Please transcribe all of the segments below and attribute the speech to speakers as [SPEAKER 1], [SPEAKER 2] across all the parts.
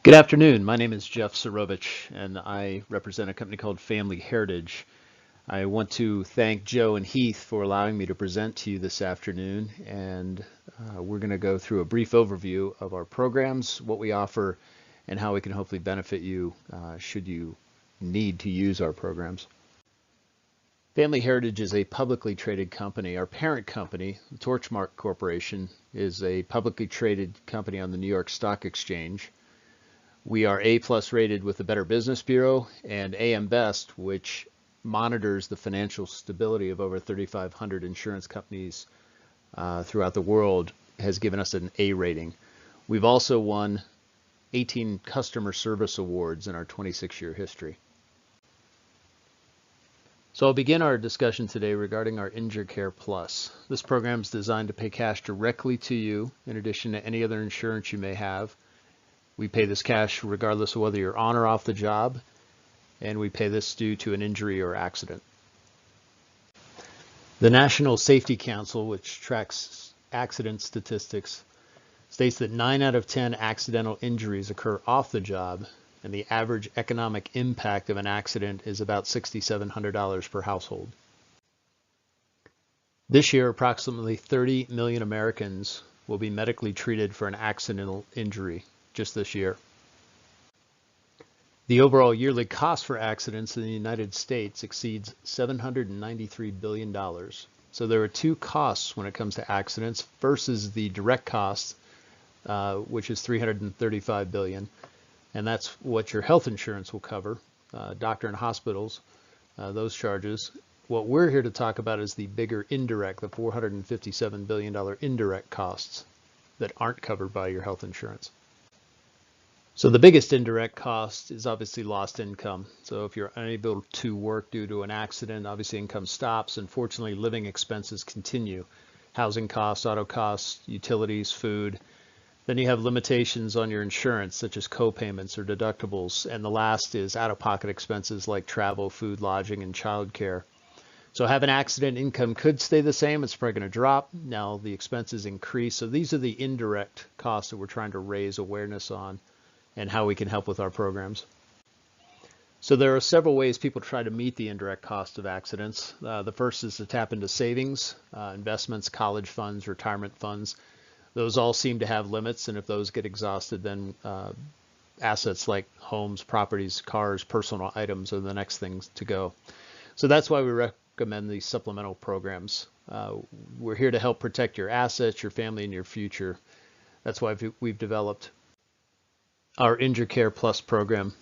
[SPEAKER 1] Good afternoon. My name is Jeff Sorovich, and I represent a company called Family Heritage. I want to thank Joe and Heath for allowing me to present to you this afternoon, and we're going to go through a brief overview of our programs, what we offer, and how we can hopefully benefit you should you need to use our programs. Family Heritage is a publicly traded company. Our parent company, the Torchmark Corporation, is a publicly traded company on the New York Stock Exchange. We are A+ rated with the Better Business Bureau, and AM Best, which monitors the financial stability of over 3,500 insurance companies throughout the world, has given us an A rating. We've also won 18 customer service awards in our 26-year history. So I'll begin our discussion today regarding our InjureCare Plus. This program is designed to pay cash directly to you in addition to any other insurance you may have. We pay this cash regardless of whether you're on or off the job, and we pay this due to an injury or accident. The National Safety Council, which tracks accident statistics, states that 9 out of 10 accidental injuries occur off the job, and the average economic impact of an accident is about $6,700 per household. This year, approximately 30 million Americans will be medically treated for an accidental injury just this year. The overall yearly cost for accidents in the United States exceeds $793 billion. So there are two costs when it comes to accidents versus the direct cost, which is $335 billion. And that's what your health insurance will cover, doctor and hospitals, those charges. What we're here to talk about is the bigger indirect, the $457 billion indirect costs that aren't covered by your health insurance. So the biggest indirect cost is obviously lost income. So if you're unable to work due to an accident, obviously income stops. Unfortunately, living expenses continue. Housing costs, auto costs, utilities, food. Then you have limitations on your insurance, such as co-payments or deductibles. And the last is out-of-pocket expenses like travel, food, lodging, and childcare. So have an accident, income could stay the same. It's probably going to drop. Now the expenses increase. So these are the indirect costs that we're trying to raise awareness on, and how we can help with our programs. So there are several ways people try to meet the indirect cost of accidents. The first is to tap into savings, investments, college funds, retirement funds. Those all seem to have limits, and if those get exhausted, then assets like homes, properties, cars, personal items are the next things to go. So that's why we recommend these supplemental programs. We're here to help protect your assets, your family, and your future. That's why we've developed our InjureCare Plus program.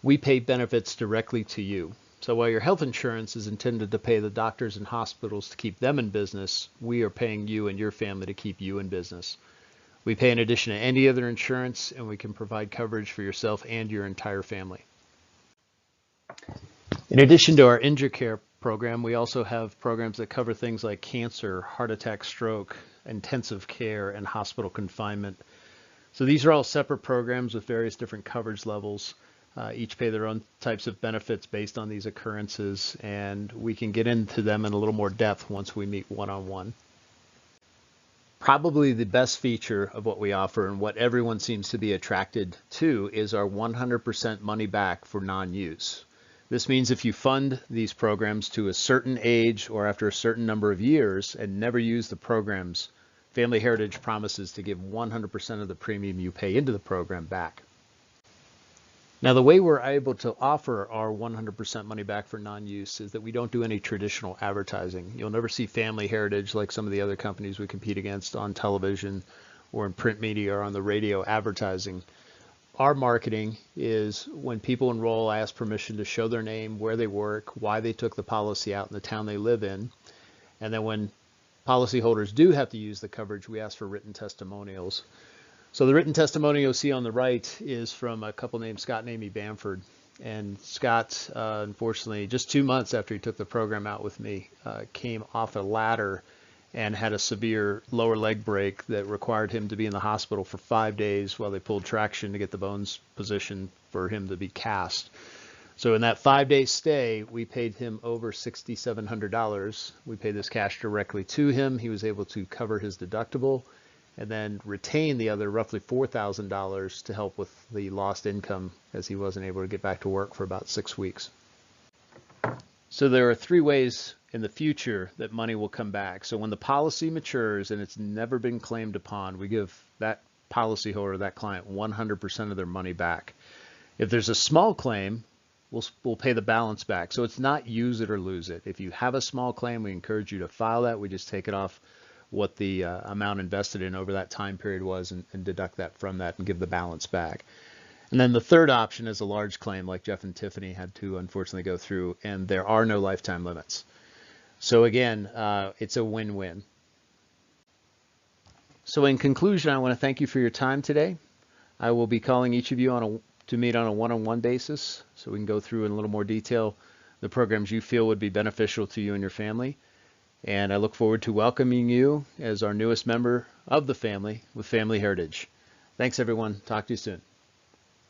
[SPEAKER 1] We pay benefits directly to you. So while your health insurance is intended to pay the doctors and hospitals to keep them in business, we are paying you and your family to keep you in business. We pay in addition to any other insurance, and we can provide coverage for yourself and your entire family. In addition to our InjureCare program, we also have programs that cover things like cancer, heart attack, stroke, intensive care, and hospital confinement. So these are all separate programs with various different coverage levels. Each pay their own types of benefits based on these occurrences, and we can get into them in a little more depth once we meet one-on-one. Probably the best feature of what we offer and what everyone seems to be attracted to is our 100% money back for non-use. This means if you fund these programs to a certain age or after a certain number of years and never use the programs, Family Heritage promises to give 100% of the premium you pay into the program back. Now, the way we're able to offer our 100% money back for non-use is that we don't do any traditional advertising. You'll never see Family Heritage like some of the other companies we compete against on television or in print media or on the radio advertising. Our marketing is when people enroll, ask permission to show their name, where they work, why they took the policy out in the town they live in, and then when policyholders do have to use the coverage, we ask for written testimonials. So the written testimonial you'll see on the right is from a couple named Scott and Amy Bamford. And Scott, unfortunately, just 2 months after he took the program out with me, came off a ladder and had a severe lower leg break that required him to be in the hospital for 5 days while they pulled traction to get the bones positioned for him to be cast. So in that 5-day stay, we paid him over $6,700. We paid this cash directly to him. He was able to cover his deductible, and then retain the other roughly $4,000 to help with the lost income as he wasn't able to get back to work for about 6 weeks. So there are 3 ways in the future that money will come back. So when the policy matures and it's never been claimed upon, we give that policyholder, that client, 100% of their money back. If there's a small claim, we'll pay the balance back. So it's not use it or lose it. If you have a small claim, we encourage you to file that. We just take it off what the amount invested in over that time period was and deduct that from that and give the balance back. And then the third option is a large claim like Jeff and Tiffany had to unfortunately go through, and there are no lifetime limits. So again, it's a win-win. So in conclusion, I want to thank you for your time today. I will be calling each of you to meet on a one-on-one basis so we can go through in a little more detail the programs you feel would be beneficial to you and your family. And I look forward to welcoming you as our newest member of the family with Family Heritage. Thanks, everyone. Talk to you soon.